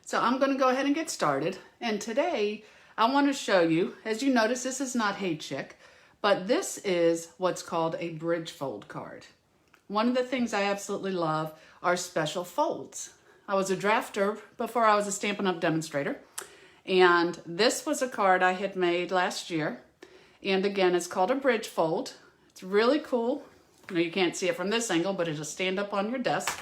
So I'm going to go ahead and get started. And today I want to show you, as you notice, this is not Hey Chick, but this is what's called a bridge fold card. One of the things I absolutely love are special folds. I was a drafter before I was a Stampin' Up! Demonstrator. And this was a card I had made last year. And again, it's called a bridge fold. It's really cool. I know you can't see it from this angle, but it'll stand up on your desk.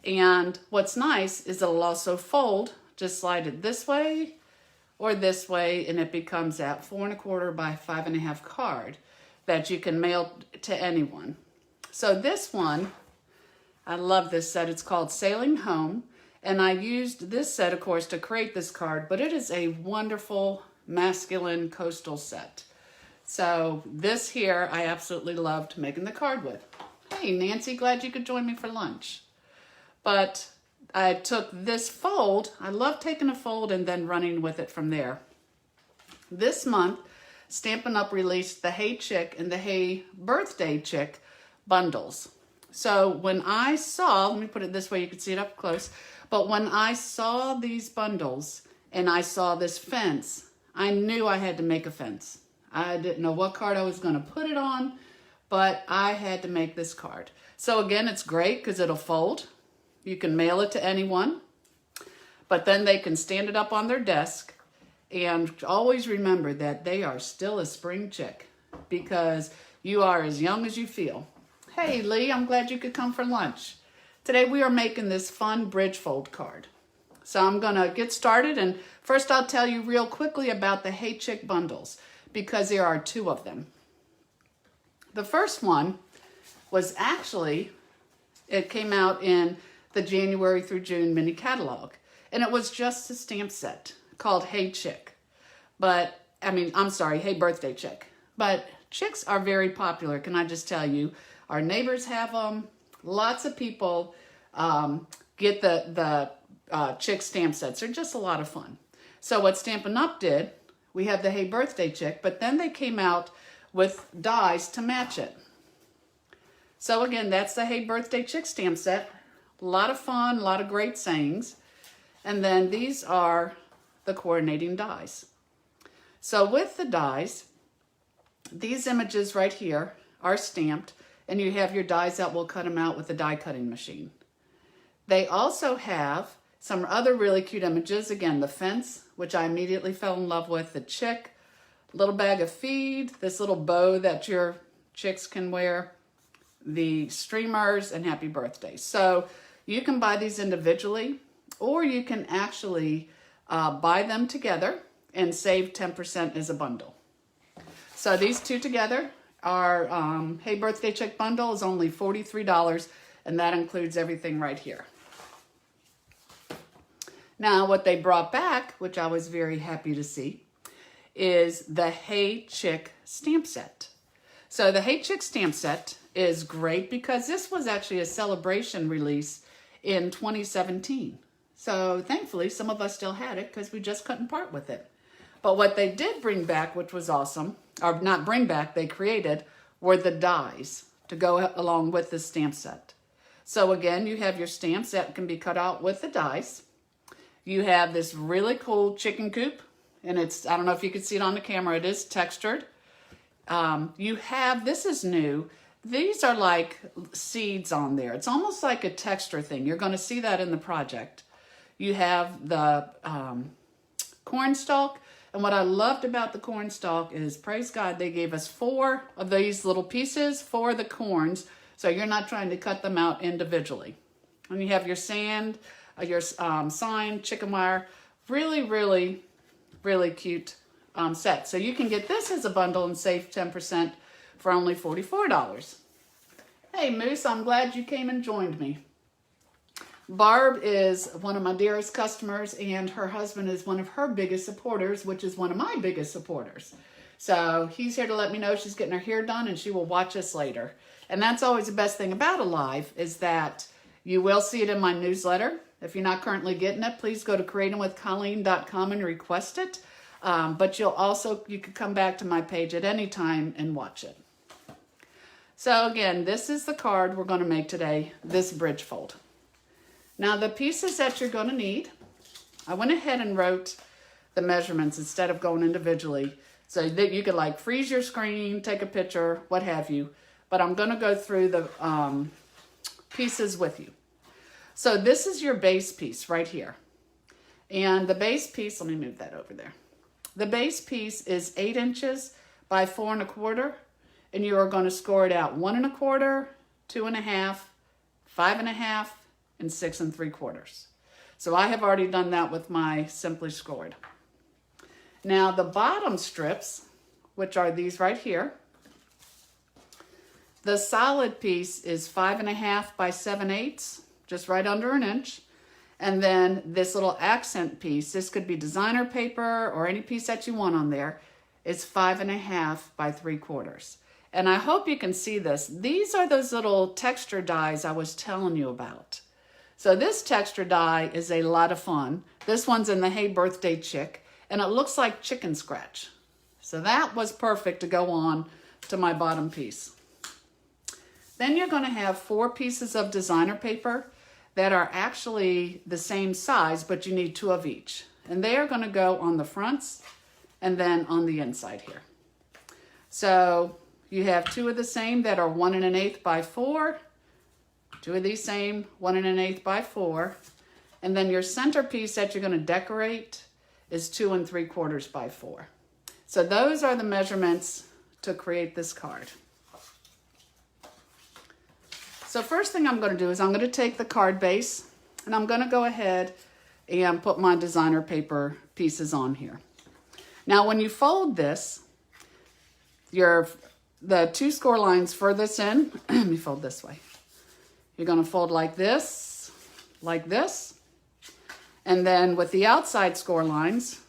And what's nice is it'll also fold, just slide it this way or this way, and it becomes that 4 1/4 by 5 1/2 card that you can mail to anyone. So this one, I love this set. It's called Sailing Home. And I used this set, of course, to create this card, but it is a wonderful masculine coastal set. So this here, I absolutely loved making the card with. Hey, Nancy, glad you could join me for lunch. But I took this fold. I love taking a fold and then running with it from there. This month, Stampin' Up! Released the Hey Chick and the Hey Birthday Chick bundles. So when I saw, let me put it this way, you can see it up close, but when I saw these bundles and I saw this fence, I knew I had to make a fence. I didn't know what card I was going to put it on, but I had to make this card. So again, it's great because it'll fold. You can mail it to anyone, but then they can stand it up on their desk. And always remember that they are still a spring chick because you are as young as you feel. Hey, Lee, I'm glad you could come for lunch. Today we are making this fun bridge fold card. So I'm going to get started, and first I'll tell you real quickly about the Hey Chick bundles because there are 2 of them. The first one was actually, it came out in the January through June mini catalog, and it was just a stamp set called Hey Chick. But, Hey Birthday Chick. But chicks are very popular, can I just tell you. Our neighbors have them. Lots of people get the chick stamp sets. They're just a lot of fun. So what Stampin' Up! Did, we have the Hey Birthday Chick, but then they came out with dies to match it. So again, that's the Hey Birthday Chick stamp set. A lot of fun, a lot of great sayings. And then these are the coordinating dies. So with the dies, these images right here are stamped, and you have your dies that will cut them out with the die cutting machine. They also have some other really cute images. Again, the fence, which I immediately fell in love with, the chick, little bag of feed, this little bow that your chicks can wear, the streamers, and happy birthday. So you can buy these individually, or you can actually buy them together and save 10% as a bundle. So these 2 together are Hey Birthday Chick bundle is only $43, and that includes everything right here. Now what they brought back, which I was very happy to see, is the Hey Chick stamp set. So the Hey Chick stamp set is great because this was actually a celebration release in 2017. So thankfully, some of us still had it because we just couldn't part with it. But what they did bring back, which was awesome, or not bring back, they created, were the dies to go along with the stamp set. So again, you have your stamps that can be cut out with the dies. You have this really cool chicken coop, and it's, I don't know if you can see it on the camera, it is textured. You have, this is new, these are like seeds on there. It's almost like a texture thing. You're going to see that in the project. You have the cornstalk, and what I loved about the cornstalk is, praise God, they gave us 4 of these little pieces for the corns, so you're not trying to cut them out individually. And you have your sand, your sign, chicken wire, really, really, really cute set. So you can get this as a bundle and save 10% for only $44. Hey Moose, I'm glad you came and joined me. Barb is one of my dearest customers, and her husband is one of her biggest supporters, which is one of my biggest supporters. So he's here to let me know she's getting her hair done, and she will watch us later. And that's always the best thing about a live, is that you will see it in my newsletter. If you're not currently getting it, please go to creatingwithcolleen.com and request it. But you can come back to my page at any time and watch it. So again, this is the card we're going to make today, this bridge fold. Now the pieces that you're going to need I went ahead and wrote the measurements instead of going individually so that you could like freeze your screen, take a picture, what have you. But I'm going to go through the pieces with you. So this is your base piece right here. And the base piece, let me move that over there. The base piece is 8 inches by 4 1/4. And you are going to score it out 1 1/4, 2 1/2, 5 1/2, and 6 3/4. So I have already done that with my Simply Scored. Now the bottom strips, which are these right here, the solid piece is 5 1/2 by 7/8, just right under an inch. And then this little accent piece, this could be designer paper or any piece that you want on there, is 5 1/2 by 3/4. And I hope you can see this. These are those little texture dies I was telling you about. So this texture die is a lot of fun. This one's in the Hey Birthday Chick, and it looks like chicken scratch. So that was perfect to go on to my bottom piece. Then you're going to have 4 pieces of designer paper that are actually the same size, but you need 2 of each. And they are going to go on the fronts and then on the inside here. So you have 2 of the same that are 1 1/8 by 4. 2 of these same 1 1/8 by 4. And then your centerpiece that you're going to decorate is 2 3/4 by 4. So those are the measurements to create this card. So first thing I'm going to do is I'm going to take the card base and I'm going to go ahead and put my designer paper pieces on here. Now when you fold this, the 2 score lines furthest in, let me fold this way. You're going to fold like this, and then with the outside score lines,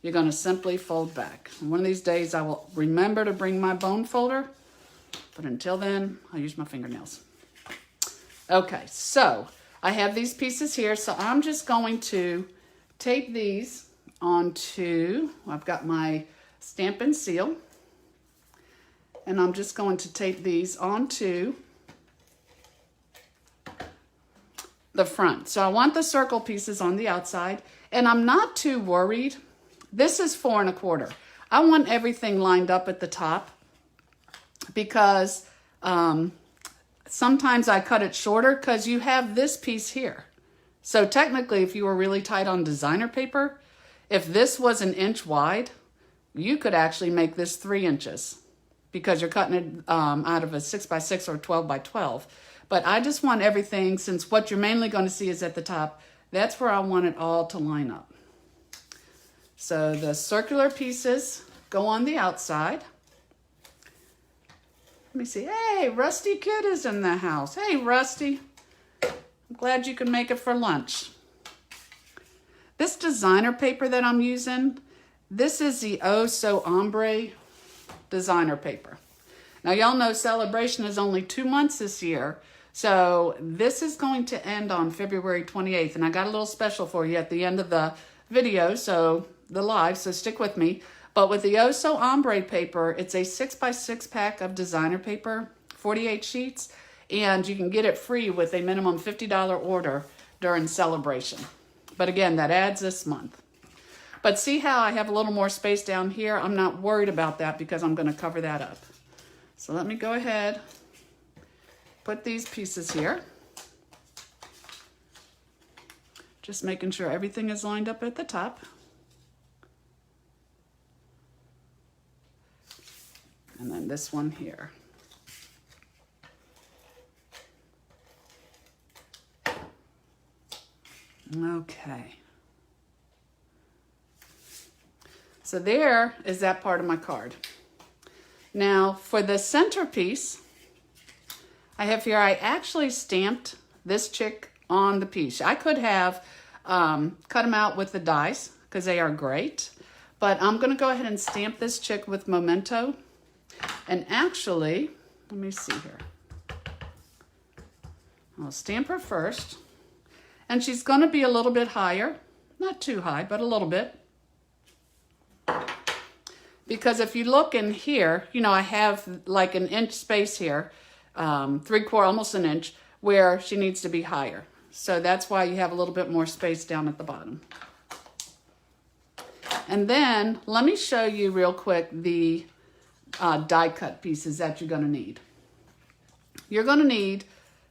you're going to simply fold back. And one of these days I will remember to bring my bone folder, but until then, I'll use my fingernails. Okay, so I have these pieces here, so I'm just going to tape these onto, I've got my stamp and seal, and I'm just going to tape these onto the front. So I want the circle pieces on the outside, and I'm not too worried. This is 4 1/4. I want everything lined up at the top because sometimes I cut it shorter because you have this piece here. So technically, if you were really tight on designer paper, if this was 1 inch wide, you could actually make this 3 inches because you're cutting it out of a 6 by 6 or 12 by 12. But I just want everything, since what you're mainly going to see is at the top, that's where I want it all to line up. So the circular pieces go on the outside. Let me see. Hey, Rusty Kid is in the house. Hey, Rusty. I'm glad you can make it for lunch. This designer paper that I'm using, this is the Oh So Ombre designer paper. Now, y'all know Celebration is only 2 months this year. So this is going to end on February 28th. And I got a little special for you at the end of the video, so the live, so stick with me. But with the Oh So Ombre paper, it's a 6 by 6 pack of designer paper, 48 sheets, and you can get it free with a minimum $50 order during Celebration. But again, that adds this month. But see how I have a little more space down here? I'm not worried about that because I'm going to cover that up. So let me go ahead, put these pieces here. Just making sure everything is lined up at the top. And then this one here. Okay. So there is that part of my card. Now for the centerpiece, I have here, I actually stamped this chick on the piece. I could have cut them out with the dies because they are great, but I'm going to go ahead and stamp this chick with Memento. And actually, let me see here. I'll stamp her first. And she's going to be a little bit higher. Not too high, but a little bit. Because if you look in here, you know, I have like 1 inch space here, 3/4, almost 1 inch, where she needs to be higher. So that's why you have a little bit more space down at the bottom. And then let me show you real quick the die cut pieces that you're going to need. You're going to need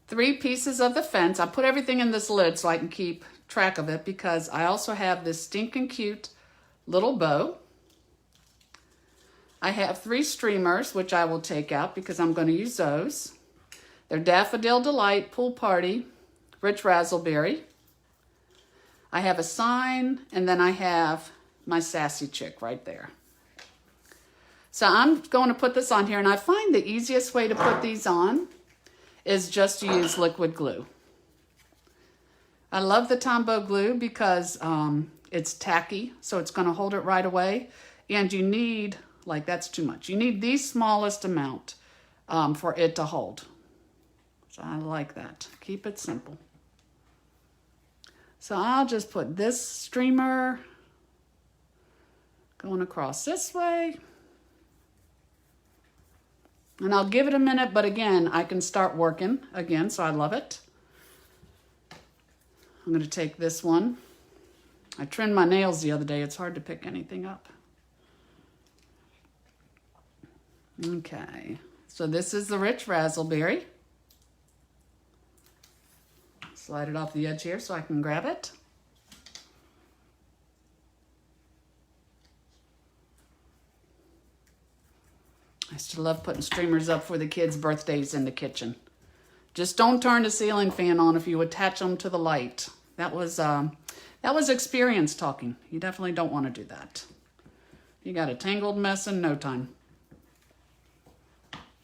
3 pieces of the fence. I put everything in this lid so I can keep track of it because I also have this stinking cute little bow. I have 3 streamers, which I will take out because I'm going to use those. They're Daffodil Delight, Pool Party, Rich Razzleberry. I have a sign, and then I have my sassy chick right there. So I'm going to put this on here, and I find the easiest way to put these on is just to use liquid glue. I love the Tombow glue because it's tacky, so it's going to hold it right away. And you need, like that's too much, you need the smallest amount for it to hold. So I like that. Keep it simple. So I'll just put this streamer going across this way. And I'll give it a minute, but again, I can start working again, so I love it. I'm going to take this one. I trimmed my nails the other day. It's hard to pick anything up. Okay, so this is the Rich Razzleberry. Slide it off the edge here so I can grab it. I used to love putting streamers up for the kids' birthdays in the kitchen. Just don't turn the ceiling fan on if you attach them to the light. That was experience talking. You definitely don't want to do that. You got a tangled mess in no time.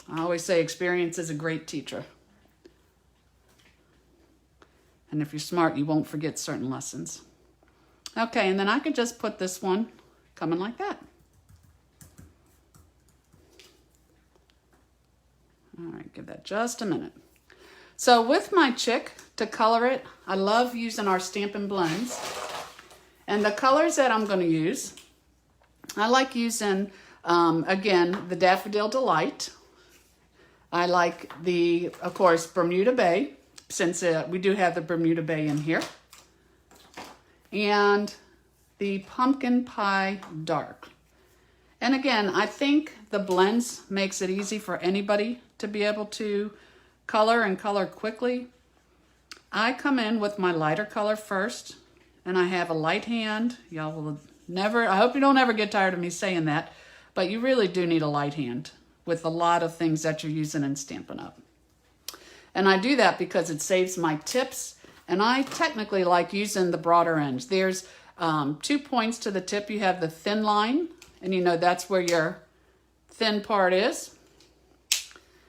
I always say experience is a great teacher. And if you're smart, you won't forget certain lessons. Okay, and then I could just put this one coming like that. All right, give that just a minute. So with my chick, to color it, I love using our Stampin' Blends. And the colors that I'm going to use, I like using, again, the Daffodil Delight. I like the, of course, Bermuda Bay, since we do have the Bermuda Bay in here. And the Pumpkin Pie Dark. And again, I think the blends makes it easy for anybody to be able to color and color quickly. I come in with my lighter color first, and I have a light hand. Y'all will never, I hope you don't ever get tired of me saying that, but you really do need a light hand with a lot of things that you're using in Stampin' Up. And I do that because it saves my tips, and I technically like using the broader ends. There's 2 points to the tip. You have the thin line, and you know that's where your thin part is.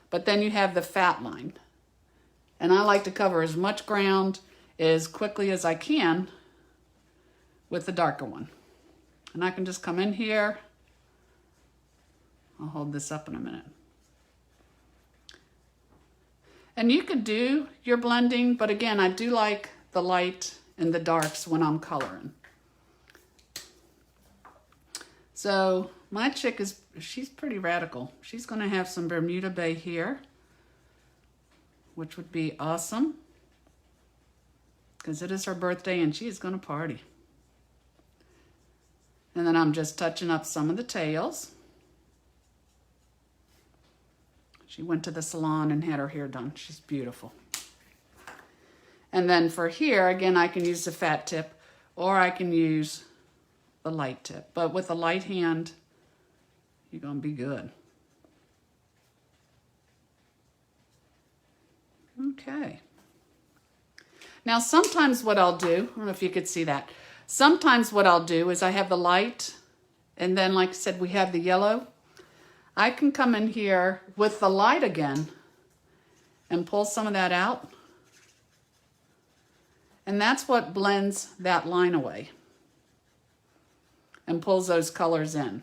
But then you have the fat line. And I like to cover as much ground as quickly as I can with the darker one. And I can just come in here. I'll hold this up in a minute. And you could do your blending, but again, I do like the light and the darks when I'm coloring. So my chick is, she's pretty radical. She's going to have some Bermuda Bay here, which would be awesome because it is her birthday and she is going to party. And then I'm just touching up some of the tails. She went to the salon and had her hair done. She's beautiful. And then for here, again, I can use the fat tip or I can use the light tip. But with a light hand, you're going to be good. Okay. Now, sometimes what I'll do, I don't know if you could see that. Sometimes what I'll do is I have the light, and then, like I said, we have the yellow. I can come in here with the light again and pull some of that out. And that's what blends that line away and pulls those colors in.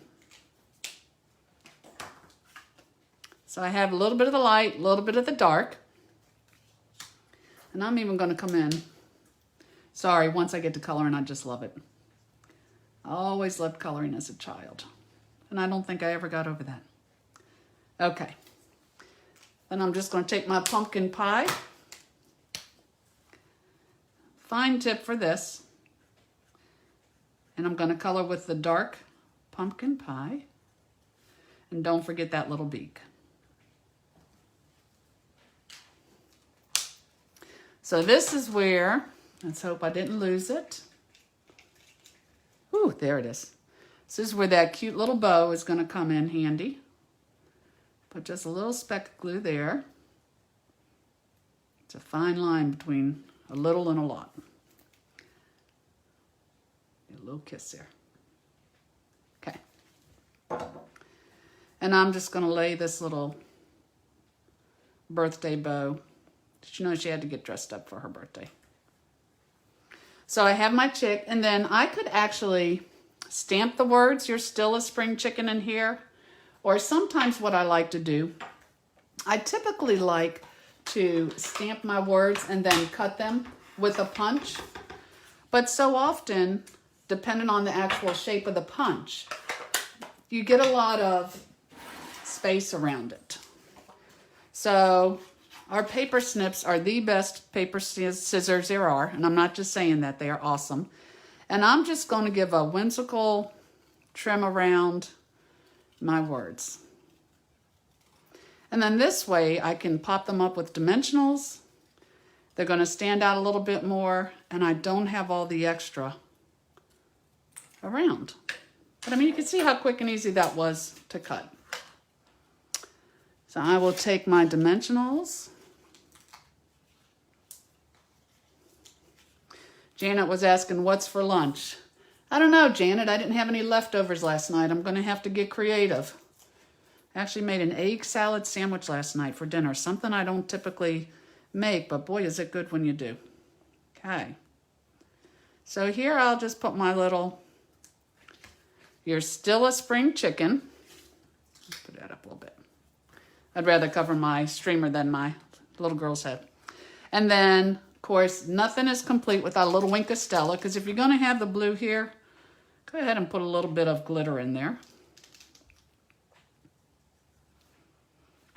So I have a little bit of the light, a little bit of the dark. And I'm even going to come in. Sorry, once I get to coloring, I just love it. I always loved coloring as a child. And I don't think I ever got over that. Okay. Then I'm just going to take my pumpkin pie. fine tip for this. And I'm going to color with the dark pumpkin pie. And don't forget that little beak. So this is where, let's hope I didn't lose it. Ooh, there it is. This is where that cute little bow is going to come in handy. Put just a little speck of glue there. It's a fine line between a little and a lot. A little kiss there. Okay. And I'm just going to lay this little birthday bow. Did you know she had to get dressed up for her birthday? So I have my chick, and then I could actually stamp the words, "You're still a spring chicken" in here. Or sometimes what I like to do, I typically like to stamp my words and then cut them with a punch. But so often, depending on the actual shape of the punch, you get a lot of space around it. So our paper snips are the best paper scissors there are, and I'm not just saying that, they are awesome. And I'm just going to give a whimsical trim around my words. And then this way I can pop them up with dimensionals. They're going to stand out a little bit more, and I don't have all the extra around. But I mean, you can see how quick and easy that was to cut. So I will take my dimensionals. Janet was asking, what's for lunch? I don't know, Janet. I didn't have any leftovers last night. I'm going to have to get creative. I actually made an egg salad sandwich last night for dinner. Something I don't typically make, but boy, is it good when you do. Okay. So here I'll just put my little, "You're still a spring chicken." Let's put that up a little bit. I'd rather cover my streamer than my little girl's head. And then, of course, nothing is complete without a little wink of Stella, because if you're going to have the blue here, go ahead and put a little bit of glitter in there.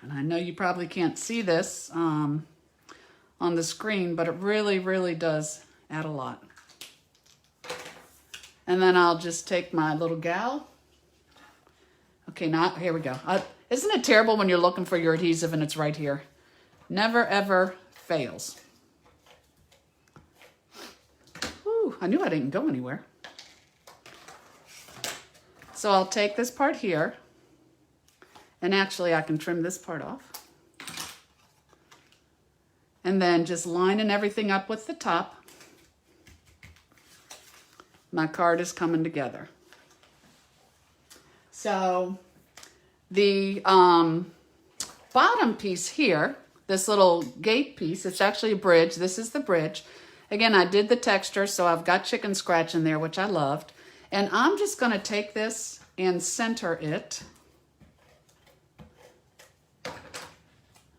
And I know you probably can't see this on the screen, but it really, really does add a lot. And then I'll just take my little gal. Okay, now, here we go. Isn't it terrible when you're looking for your adhesive and it's right here? Never, ever fails. Whew, I knew I didn't go anywhere. So I'll take this part here, and actually I can trim this part off. And then just lining everything up with the top. My card is coming together. So the bottom piece here, this little gate piece, it's actually a bridge. This is the bridge. Again, I did the texture, so I've got chicken scratch in there, which I loved. And I'm just going to take this and center it.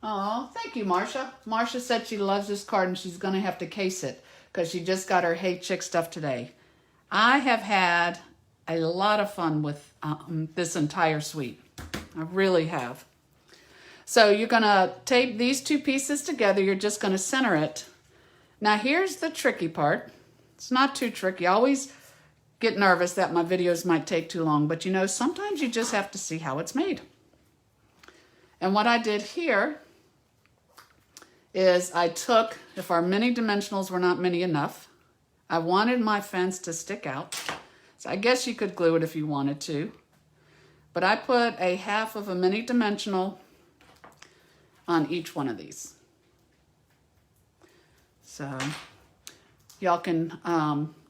Oh, thank you, Marcia. Marcia said she loves this card and she's going to have to case it because she just got her Hey Chick stuff today. I have had a lot of fun with this entire suite. I really have. So you're going to tape these two pieces together. You're just going to center it. Now here's the tricky part. It's not too tricky. I always get nervous that my videos might take too long, but you know, sometimes you just have to see how it's made. And what I did here is I took, if our mini dimensionals were not mini enough, I wanted my fence to stick out. So I guess you could glue it if you wanted to. But I put a half of a mini dimensional on each one of these. So y'all can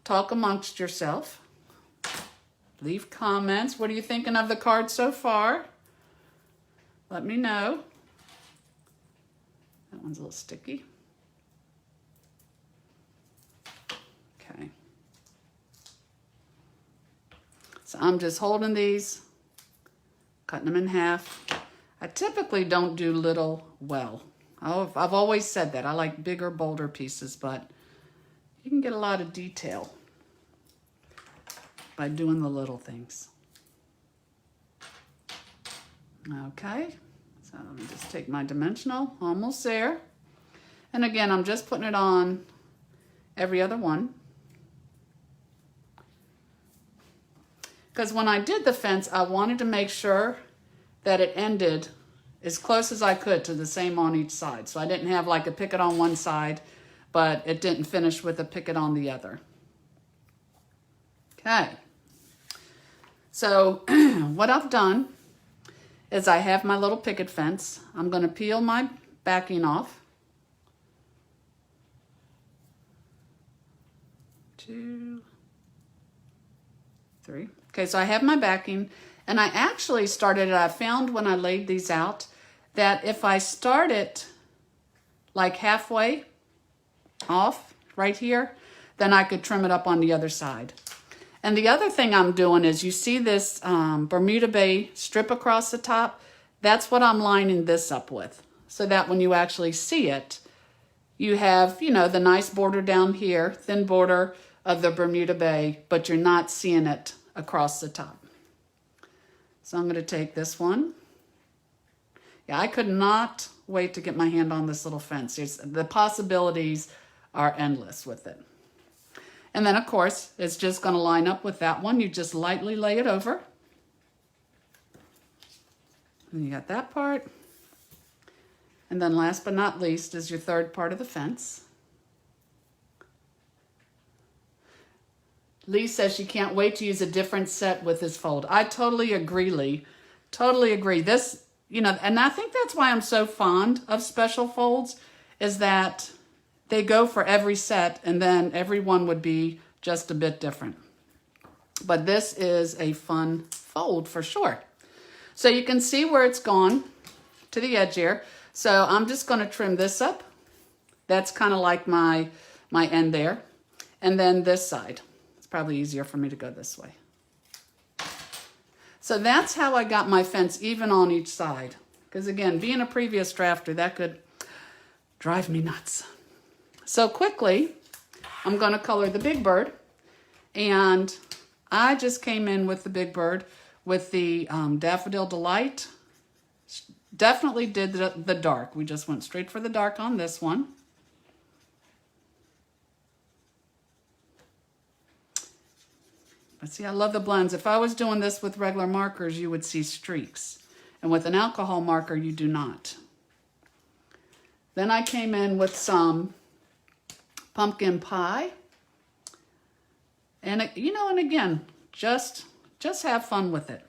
talk amongst yourself. Leave comments. What are you thinking of the card so far? Let me know. That one's a little sticky. Okay. So I'm just holding these, cutting them in half. I typically don't do little well. I've always said that. I like bigger, bolder pieces, but you can get a lot of detail by doing the little things. Okay, so let me just take my dimensional, almost there. And again, I'm just putting it on every other one. Because when I did the fence, I wanted to make sure that it ended as close as I could to the same on each side. So I didn't have like a picket on one side, but it didn't finish with a picket on the other. Okay. So what I've done is I have my little picket fence. I'm going to peel my backing off. 2, 3. Okay, so I have my backing, and I actually started it. I found when I laid these out that if I start it like halfway off right here, then I could trim it up on the other side. And the other thing I'm doing is, you see this Bermuda Bay strip across the top? That's what I'm lining this up with, so that when you actually see it, you have, you know, the nice border down here, thin border of the Bermuda Bay, but you're not seeing it across the top. So I'm going to take this one. Yeah, I could not wait to get my hand on this little fence. The possibilities are endless with it. And then, of course, it's just going to line up with that one. You just lightly lay it over. And you got that part. And then last but not least is your third part of the fence. Lee says she can't wait to use a different set with this fold. I totally agree, Lee. Totally agree. This, you know, and I think that's why I'm so fond of special folds, is that they go for every set, and then every one would be just a bit different. But this is a fun fold for sure. So you can see where it's gone to the edge here. So I'm just going to trim this up. That's kind of like my end there. And then this side. Probably easier for me to go this way. So that's how I got my fence even on each side. Because again, being a previous drafter, that could drive me nuts. So quickly, I'm going to color the big bird. And I just came in with the big bird with the Daffodil Delight. Definitely did the dark. We just went straight for the dark on this one. But see, I love the blends. If I was doing this with regular markers, you would see streaks. And with an alcohol marker, you do not. Then I came in with some pumpkin pie. And, you know, and again, just have fun with it.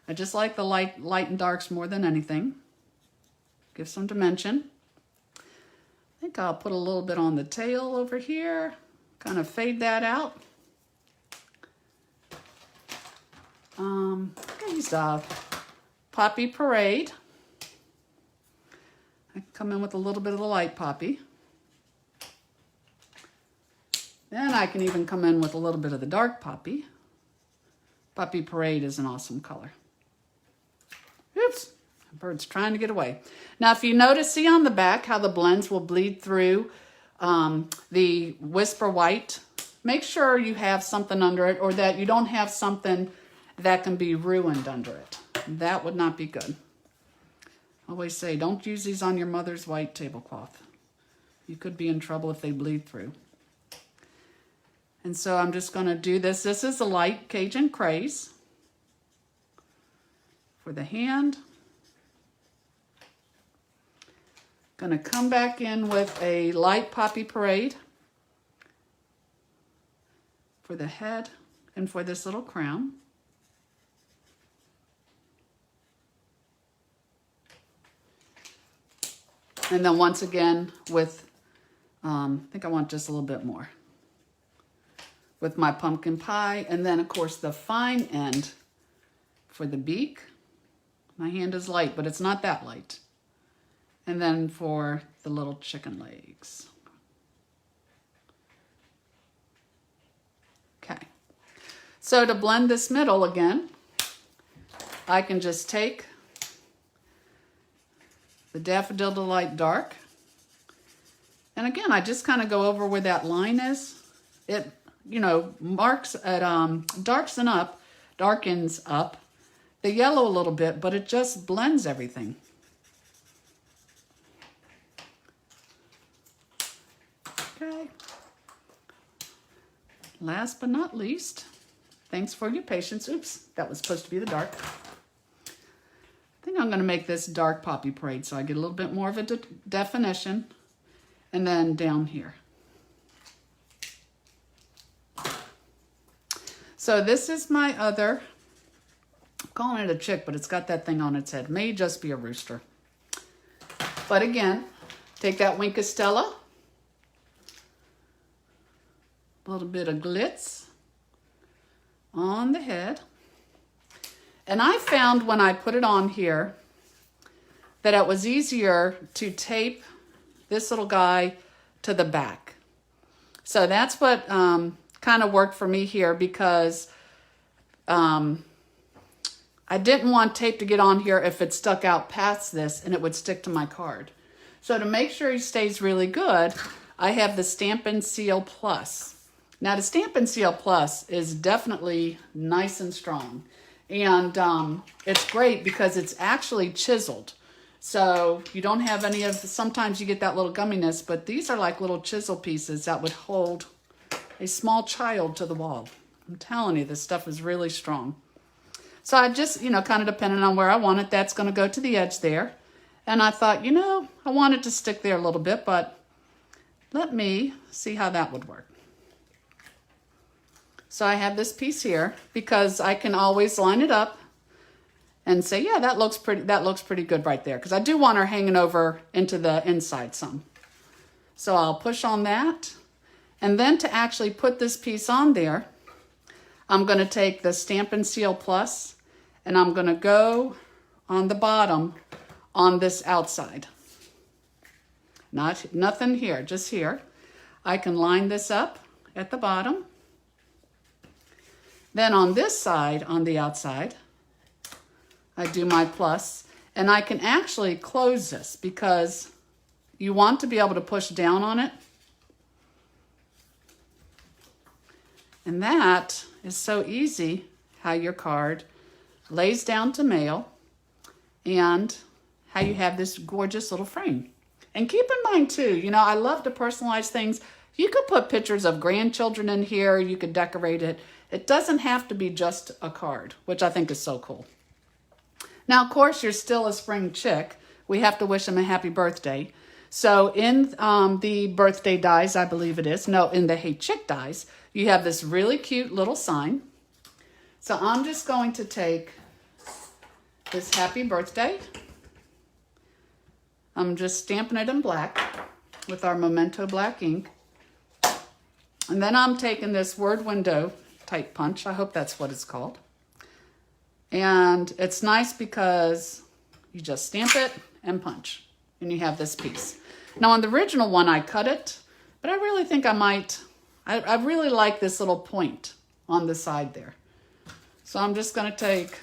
I just like the light and darks more than anything. Give some dimension. I think I'll put a little bit on the tail over here. Kind of fade that out. These Poppy Parade. I come in with a little bit of the light poppy. Then I can even come in with a little bit of the dark poppy. Poppy Parade is an awesome color. Oops, the bird's trying to get away. Now, if you notice, see on the back how the blends will bleed through the Whisper White. Make sure you have something under it, or that you don't have something that can be ruined under it. That would not be good. I always say, don't use these on your mother's white tablecloth. You could be in trouble if they bleed through. And so I'm just going to do this. This is a light Cajun Craze for the hand. Going to come back in with a light Poppy Parade for the head and for this little crown. And then once again with, I think I want just a little bit more. With my pumpkin pie. And then of course the fine end for the beak. My hand is light, but it's not that light. And then for the little chicken legs. Okay. So to blend this middle again, I can just take the Daffodil Delight Dark. And again, I just kind of go over where that line is. It, you know, marks at, darkens up the yellow a little bit, but it just blends everything. Okay. last but not least, thanks for your patience. Oops, that was supposed to be the dark. I think I'm going to make this dark poppy parade so I get a little bit more of a definition. And then down here. So this is my other, I'm calling it a chick, but it's got that thing on its head. May just be a rooster. But again, take that Wink of Stella. A little bit of glitz on the head. And I found when I put it on here that it was easier to tape this little guy to the back. So that's what kind of worked for me here, because I didn't want tape to get on here if it stuck out past this and it would stick to my card. So to make sure he stays really good, I have the Stamp and Seal Plus. Now the Stamp and Seal Plus is definitely nice and strong. And it's great because it's actually chiseled. So you don't have any of, sometimes you get that little gumminess, but these are like little chisel pieces that would hold a small child to the wall. I'm telling you, this stuff is really strong. So I just, kind of depending on where I want it, that's going to go to the edge there. And I thought, I want it to stick there a little bit, but let me see how that would work. So I have this piece here because I can always line it up and say, yeah, that looks pretty good right there, because I do want her hanging over into the inside some. So I'll push on that. And then to actually put this piece on there, I'm going to take the Stamp and Seal Plus and I'm going to go on the bottom on this outside. Nothing here, just here. I can line this up at the bottom. Then on this side, on the outside, I do my plus, and I can actually close this because you want to be able to push down on it. And that is so easy how your card lays down to mail and how you have this gorgeous little frame. And keep in mind too, I love to personalize things. You could put pictures of grandchildren in here. You could decorate it. It doesn't have to be just a card, which I think is so cool. Now, of course, you're still a spring chick. We have to wish them a happy birthday. So in the birthday dies, I believe it is. No, in the Hey Chick dies, you have this really cute little sign. So I'm just going to take this happy birthday. I'm just stamping it in black with our Memento black ink. And then I'm taking this word window type punch. I hope that's what it's called. And it's nice because you just stamp it and punch. And you have this piece. Now on the original one, I cut it. But I really think I might. I really like this little point on the side there. So I'm just going to take,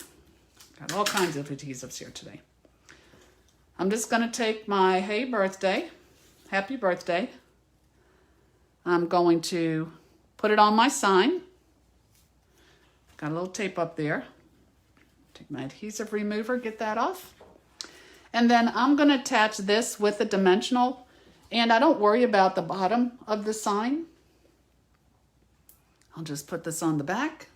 got all kinds of adhesives here today. I'm just going to take my Hey Birthday, Happy Birthday. I'm going to put it on my sign. Got a little tape up there. Take my adhesive remover, get that off. And then I'm going to attach this with a dimensional. And I don't worry about the bottom of the sign. I'll just put this on the back.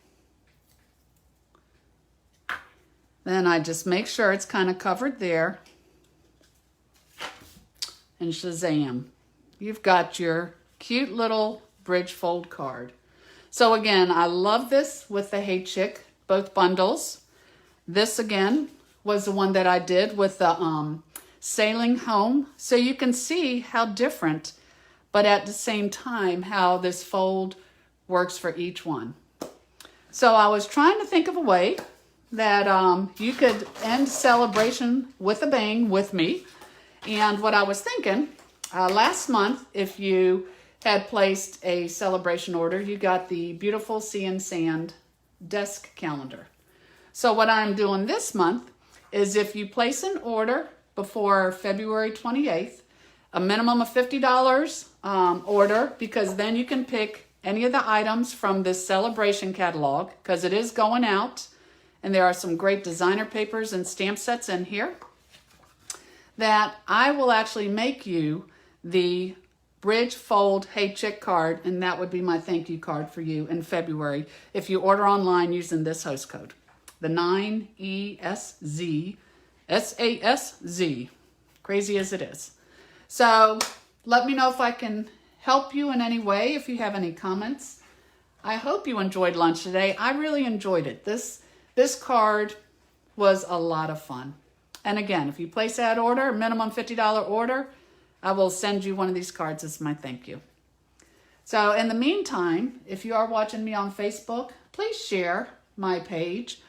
Then I just make sure it's kind of covered there. And shazam, you've got your cute little bridge fold card. So again, I love this with the Hey Chick, both bundles. This again was the one that I did with the Sailing Home. So you can see how different, but at the same time, how this fold works for each one. So I was trying to think of a way that you could end celebration with a bang with me. And what I was thinking, last month, if you had placed a celebration order, you got the beautiful Sea and Sand desk calendar. So what I'm doing this month is if you place an order before February 28th, a minimum of $50 order, because then you can pick any of the items from this celebration catalog, because it is going out, and there are some great designer papers and stamp sets in here, that I will actually make you the Bridge Fold Hey Chick card, and that would be my thank you card for you in February if you order online using this host code, the 9ESZ SASZ, crazy as it is. So let me know if I can help you in any way, if you have any comments. I hope you enjoyed lunch today. I really enjoyed it. This card was a lot of fun. And again, if you place that order, minimum $50 order, I will send you one of these cards as my thank you. So in the meantime, if you are watching me on Facebook, please share my page.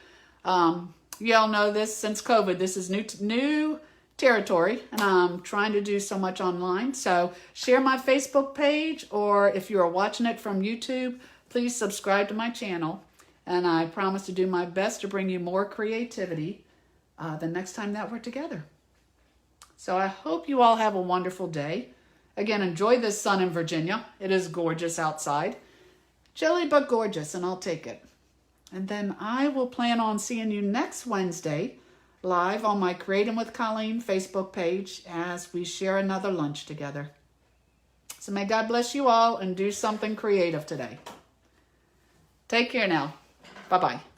You all know this since COVID. This is new territory, and I'm trying to do so much online. So share my Facebook page, or if you are watching it from YouTube, please subscribe to my channel. And I promise to do my best to bring you more creativity the next time that we're together. So I hope you all have a wonderful day. Again, enjoy this sun in Virginia. It is gorgeous outside. Chilly but gorgeous, and I'll take it. And then I will plan on seeing you next Wednesday live on my Creating with Colleen Facebook page as we share another lunch together. So may God bless you all and do something creative today. Take care now. Bye-bye.